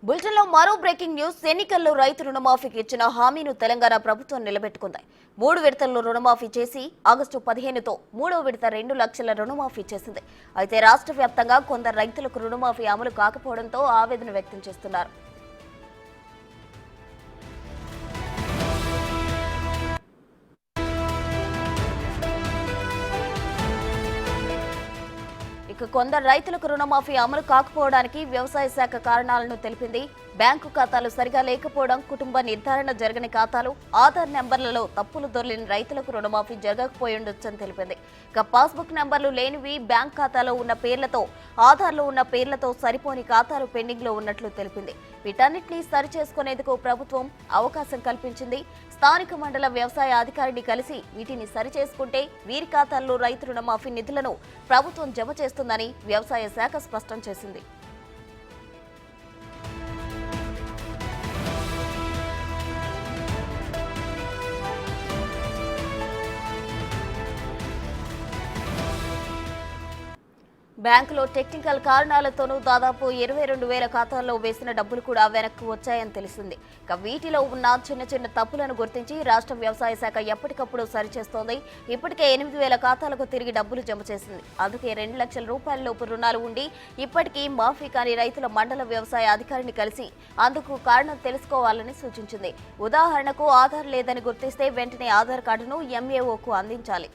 బులెటిన్లో మరో breaking news. ఎన్నికల్లో రైతు రుణమాఫీకి ఇచ్చిన హామీను తెలంగాణ ప్రభుత్వం నిలబెట్టుకుంది. 3 విడతల్లో రుణమాఫీ చేసి ఆగస్టు 15తో 3వ విడత 2 లక్షల రుణమాఫీ చేసింది. అయితే రాష్ట్ర వ్యాప్తంగా కొందరు రైతులకు రుణమాఫీ అమలు కాకపోవడంతో ఆవేదన వ్యక్తం చేస్తున్నారు. కొందరు రైతులకు రుణమాఫీ అమలు కాకపోవడానికి వ్యవసాయ శాఖ కారణాలను తెలిపింది. బ్యాంకు ఖాతాలు సరిగా లేకపోవడం, కుటుంబ నిర్ధారణ జరగని ఖాతాలు, ఆధార్ నెంబర్లలో తప్పులు దొర్లిన రైతులకు రుణమాఫీ జరగకపోయిండొచ్చని తెలిపింది. ఇక పాస్బుక్ నెంబర్లు లేనివి, బ్యాంక్ ఖాతాలో ఉన్న పేర్లతో ఆధార్లో ఉన్న పేర్లతో సరిపోని ఖాతాలు పెండింగ్ లో ఉన్నట్లు తెలిపింది. వీటన్నిటినీ సరిచేసుకునేందుకు ప్రభుత్వం అవకాశం కల్పించింది. స్థానిక మండల వ్యవసాయ అధికారిని కలిసి వీటిని సరిచేసుకుంటే వీరి ఖాతాల్లో రైతు రుణమాఫీ నిధులను ప్రభుత్వం జమ చేస్తుందని వ్యవసాయ శాఖ స్పష్టం చేసింది. బ్యాంకులో టెక్నికల్ కారణాలతోనూ దాదాపు 22,000 ఖాతాల్లో వేసిన డబ్బులు కూడా వెనక్కి వచ్చాయని తెలిసింది. ఇక వీటిలో ఉన్న చిన్న చిన్న తప్పులను గుర్తించి రాష్ట్ర వ్యవసాయ శాఖ ఎప్పటికప్పుడు సరిచేస్తోంది. ఇప్పటికే 8,000 ఖాతాలకు తిరిగి డబ్బులు జమ చేసింది. అందుకే 2 లక్షల రూపాయల లోపు రుణాలు ఉండి ఇప్పటికీ మాఫీ కాని రైతుల మండల వ్యవసాయ అధికారిని కలిసి అందుకు కారణం తెలుసుకోవాలని సూచించింది. ఉదాహరణకు ఆధార్ లేదని గుర్తిస్తే వెంటనే ఆధార్ కార్డును ఎంఏఓకు అందించాలి.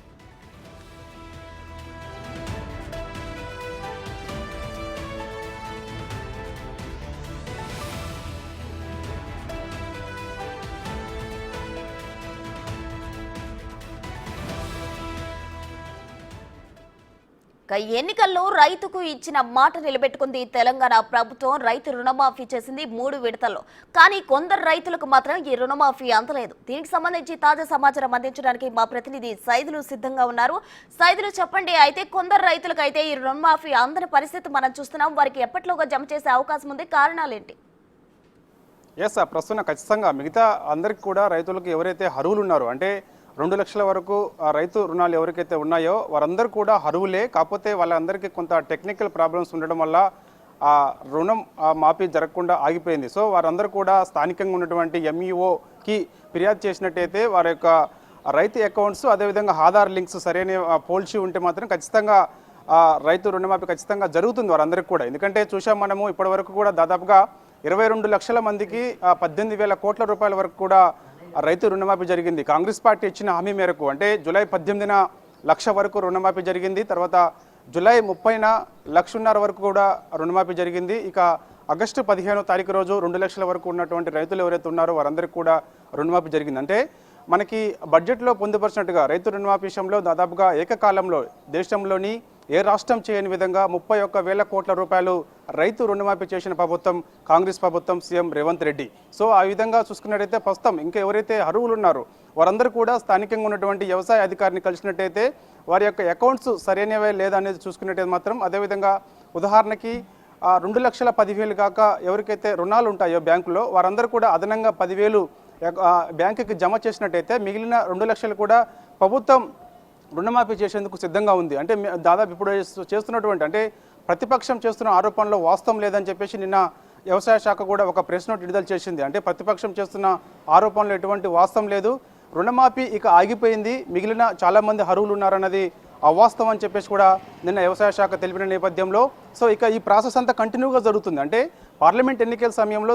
ఎన్నికల్లో రైతుకు ఇచ్చిన మాట నిలబెట్టుకుంది తెలంగాణ ప్రభుత్వం. రైతు రుణమాఫీ చేసింది 3 విడతల్లో. కానీ కొందరు రైతులకు మాత్రం ఈ రుణమాఫీ అందలేదు. దీనికి సంబంధించి తాజా సమాచారం అందించడానికి మా ప్రతినిధి సైదులు సిద్ధంగా ఉన్నారు. సైదులు చెప్పండి, అయితే కొందరు రైతులకు అయితే ఈ రుణమాఫీ అందని పరిస్థితి మనం చూస్తున్నాం. వారికి ఎప్పటిలోగా జమ చేసే అవకాశం ఉంది, కారణాలేంటి? ప్రస్తుతం ఖచ్చితంగా మిగతా అందరికి కూడా రైతులకు ఎవరైతే అర్హులు ఉన్నారో, అంటే 2 లక్షల వరకు రైతు రుణాలు ఎవరికైతే ఉన్నాయో వారందరూ కూడా అర్హులే. కాకపోతే వాళ్ళందరికీ కొంత టెక్నికల్ ప్రాబ్లమ్స్ ఉండడం వల్ల ఆ రుణం మాఫీ జరగకుండా ఆగిపోయింది. సో వారందరూ కూడా స్థానికంగా ఉన్నటువంటి ఎంఈఓకి ఫిర్యాదు చేసినట్టయితే వారి యొక్క రైతు అకౌంట్స్, అదేవిధంగా ఆధార్ లింక్స్ సరైన పోల్చి ఉంటే మాత్రం ఖచ్చితంగా రైతు రుణమాఫీ ఖచ్చితంగా జరుగుతుంది వారందరికీ కూడా. ఎందుకంటే చూసాం మనము ఇప్పటివరకు కూడా దాదాపుగా 22 లక్షల మందికి 18,000 కోట్ల రూపాయల వరకు కూడా రైతు రుణమాఫీ జరిగింది. కాంగ్రెస్ పార్టీ ఇచ్చిన హామీ మేరకు అంటే జూలై 18న 1,00,000 వరకు రుణమాఫీ జరిగింది. తర్వాత జూలై 30న 1,50,000 వరకు కూడా రుణమాఫీ జరిగింది. ఇక ఆగస్టు 15వ తారీఖు రోజు 2 లక్షల వరకు ఉన్నటువంటి రైతులు ఎవరైతే ఉన్నారో వారందరికీ కూడా రుణమాఫీ జరిగింది. అంటే మనకి బడ్జెట్లో పొందుపరిచినట్టుగా రైతు రుణమాఫీ విషయంలో దాదాపుగా ఏకకాలంలో దేశంలోని ఏ రాష్ట్రం చేయని విధంగా 31,000 కోట్ల రూపాయలు రైతు రుణమాఫీ చేసిన ప్రభుత్వం కాంగ్రెస్ ప్రభుత్వం, సీఎం రేవంత్ రెడ్డి. సో ఆ విధంగా చూసుకున్నట్టయితే ప్రస్తుతం ఇంకా ఎవరైతే అర్హులు ఉన్నారో వారందరూ కూడా స్థానికంగా ఉన్నటువంటి వ్యవసాయ అధికారిని కలిసినట్టయితే వారి యొక్క అకౌంట్స్ సరైనవే లేదా అనేది చూసుకున్నట్టయితే మాత్రం, అదేవిధంగా ఉదాహరణకి 2,10,000 కాక ఎవరికైతే రుణాలు ఉంటాయో బ్యాంకులో వారందరూ కూడా అదనంగా 10,000 బ్యాంకుకి జమ చేసినట్టయితే మిగిలిన 2 లక్షలు కూడా ప్రభుత్వం రుణమాఫీ చేసేందుకు సిద్ధంగా ఉంది. అంటే దాదాపు ఇప్పుడు చేస్తున్నటువంటి అంటే ప్రతిపక్షం చేస్తున్న ఆరోపణలో వాస్తవం లేదని చెప్పేసి నిన్న వ్యవసాయ శాఖ కూడా ఒక ప్రెస్ నోట్ విడుదల చేసింది. అంటే ప్రతిపక్షం చేస్తున్న ఆరోపణలో ఎటువంటి వాస్తవం లేదు, రుణమాఫీ ఇక ఆగిపోయింది, మిగిలిన చాలామంది అర్హులు ఉన్నారన్నది అవాస్తవం అని చెప్పేసి కూడా నిన్న వ్యవసాయ శాఖ తెలిపిన నేపథ్యంలో సో ఇక ఈ ప్రాసెస్ అంతా కంటిన్యూగా జరుగుతుంది. అంటే పార్లమెంట్ ఎన్నికల సమయంలో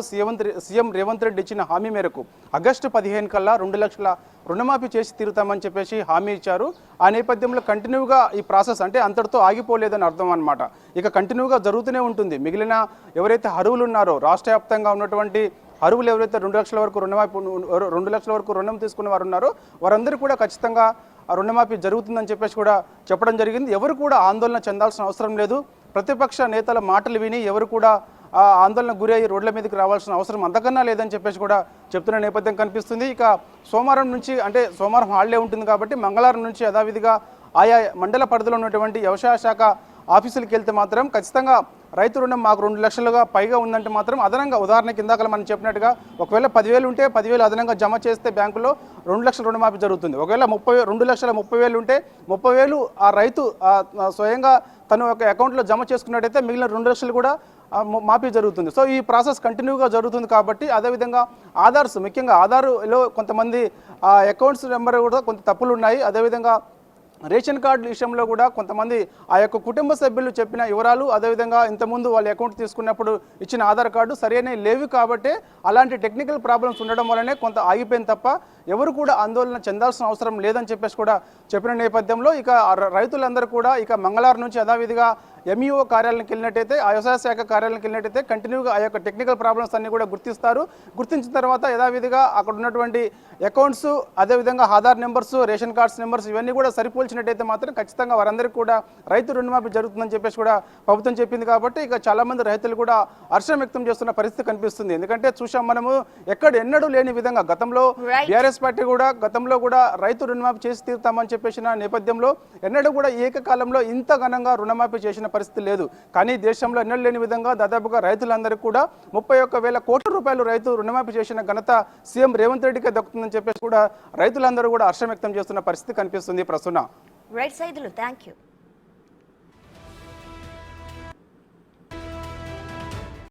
సీఎం రేవంత్ రెడ్డి ఇచ్చిన హామీ మేరకు ఆగస్టు 15 కల్లా 2 లక్షల రుణమాఫీ చేసి తీరుతామని చెప్పేసి హామీ ఇచ్చారు. ఆ నేపథ్యంలో కంటిన్యూగా ఈ ప్రాసెస్ అంటే అంతటితో ఆగిపోలేదని అర్థం అనమాట. ఇక కంటిన్యూగా జరుగుతూనే ఉంటుంది. మిగిలిన ఎవరైతే అర్హులు ఉన్నారో రాష్ట్ర వ్యాప్తంగా ఉన్నటువంటి అర్హులు ఎవరైతే 2 లక్షల వరకు రుణమాఫీ 2 లక్షల వరకు రుణం తీసుకున్న వారు ఉన్నారో వారందరూ కూడా ఖచ్చితంగా రుణమాఫీ జరుగుతుందని చెప్పేసి కూడా చెప్పడం జరిగింది. ఎవరు కూడా ఆందోళన చెందాల్సిన అవసరం లేదు. ప్రతిపక్ష నేతల మాటలు విని ఎవరు కూడా ఆందోళన గురి అయ్యి రోడ్ల మీదకి రావాల్సిన అవసరం అంతకన్నా లేదని చెప్పేసి కూడా చెప్తున్న నేపథ్యం కనిపిస్తుంది. ఇక సోమవారం నుంచి అంటే సోమవారం హాలిడే ఉంటుంది కాబట్టి మంగళవారం నుంచి యథావిధిగా ఆయా మండల పరిధిలో ఉన్నటువంటి వ్యవసాయ శాఖ ఆఫీసులకు వెళ్తే మాత్రం ఖచ్చితంగా రైతు రుణం మాకు 2 లక్షలుగా పైగా ఉందంటే మాత్రం అదనంగా ఉదాహరణకి ఇందాక మనం చెప్పినట్టుగా ఒకవేళ 10,000 ఉంటే 10,000 అదనంగా జమ చేస్తే బ్యాంకులో 2 లక్షల రుణమాఫీ జరుగుతుంది. ఒకవేళ 2,30,000 ఉంటే 30,000 ఆ రైతు స్వయంగా తను ఒక అకౌంట్లో జమ చేసుకున్నట్టయితే మిగిలిన 2 లక్షలు కూడా మాఫీ జరుగుతుంది. సో ఈ ప్రాసెస్ కంటిన్యూగా జరుగుతుంది కాబట్టి అదేవిధంగా ఆధార్స్ ముఖ్యంగా ఆధార్లో కొంతమంది అకౌంట్స్ నెంబర్ కూడా కొంత తప్పులు ఉన్నాయి. అదేవిధంగా రేషన్ కార్డు విషయంలో కూడా కొంతమంది ఆ యొక్క కుటుంబ సభ్యులు చెప్పిన వివరాలు అదేవిధంగా ఇంతకుముందు వాళ్ళ అకౌంట్ తీసుకున్నప్పుడు ఇచ్చిన ఆధార్ కార్డు సరైనవి లేవు కాబట్టి అలాంటి టెక్నికల్ ప్రాబ్లమ్స్ ఉండడం వల్లనే కొంత ఆగిపోయింది తప్ప ఎవరు కూడా ఆందోళన చెందాల్సిన అవసరం లేదని చెప్పేసి కూడా చెప్పిన నేపథ్యంలో ఇక రైతులందరూ కూడా ఇక మంగళవారం నుంచి యథావిధిగా ఎంఈఓ కార్యాలయానికి వెళ్ళినట్టయితే ఆ వ్యవసాయ శాఖ కార్యాలయానికి వెళ్ళినట్టయితే కంటిన్యూగా ఆ యొక్క టెక్నికల్ ప్రాబ్లమ్స్ అన్ని కూడా గుర్తిస్తారు. గుర్తించిన తర్వాత యథావిధిగా అక్కడ ఉన్నటువంటి అకౌంట్స్ అదేవిధంగా Aadhaar numbers ration cards numbers ఇవన్నీ కూడా సరిపోల్చినట్టయితే మాత్రం ఖచ్చితంగా వారందరికీ కూడా రైతు రుణమాఫీ జరుగుతుందని చెప్పేసి కూడా ప్రభుత్వం చెప్పింది. కాబట్టి ఇక చాలామంది రైతులు కూడా హర్షం వ్యక్తం చేస్తున్న పరిస్థితి కనిపిస్తుంది. ఎందుకంటే చూసాం మనము ఎన్నడూ లేని విధంగా గతంలో బీఆర్ఎస్ పార్టీ కూడా గతంలో కూడా రైతు రుణమాఫీ చేసి తీరుతామని చెప్పేసిన నేపథ్యంలో ఎన్నడూ కూడా ఏకకాలంలో ఇంత ఘనంగా రుణమాఫీ చేసిన పరిస్థితి లేదు. కానీ దేశంలో ఎన్నడూ లేని విధంగా దాదాపుగా రైతులందరికీ కూడా 31,000 కోట్ల రూపాయలు రైతు రుణమాఫీ చేసిన ఘనత సీఎం రేవంత్ రెడ్డికే దక్కుతుందని చెప్పేసి కూడా రైతులందరూ కూడా హర్షం వ్యక్తం చేస్తున్న పరిస్థితి కనిపిస్తుంది. ప్రస్తుతం రైట్ సైదులు థ్యాంక్ యూ.